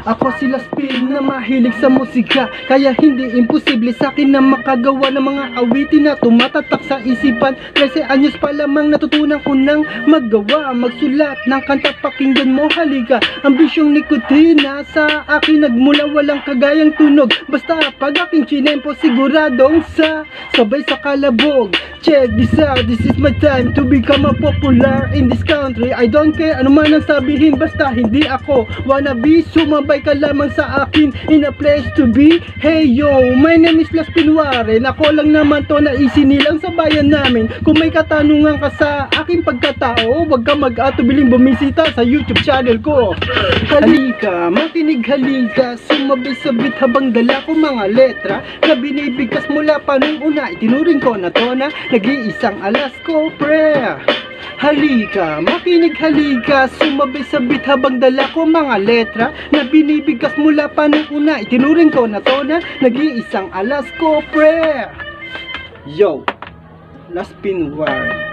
Ako si Laspin na mahilig sa musika, kaya hindi imposible sa akin na makagawa ng mga awitin na tumatatak sa isipan. 13 anyos pa lamang natutunan ko nang maggawa, magsulat ng kanta. Pakinggan mo, halika. Ambisyong nikotina sa akin nagmula, walang kagayang tunog. Basta pag aking chinempo siguradong sabay sa kalabog. Check this out, this is my time to become a popular in this country. I don't care ano man ang sabihin, basta hindi ako wannabe. Sumabay ka lamang sa akin in a place to be. Hey yo, my name is Laspin Warren. Ako lang naman to na isinilang sa bayan namin. Kung may katanungan ka sa aking pagkatao, huwag ka mag-atubiling bumisita sa YouTube channel ko. Halika, makinig halika, sumabay sa beat habang dala ko mga letra na binibigkas mula pa nung una. Itinuring ko na to na nag-iisang alas ko, pre. Halika, makinig halika, sumabay sa beat habang dala ko mga letra na binibigkas mula pa nung una. Itinuring ko na to na nag-iisang alas ko, pre. Yo, Laspin Warren.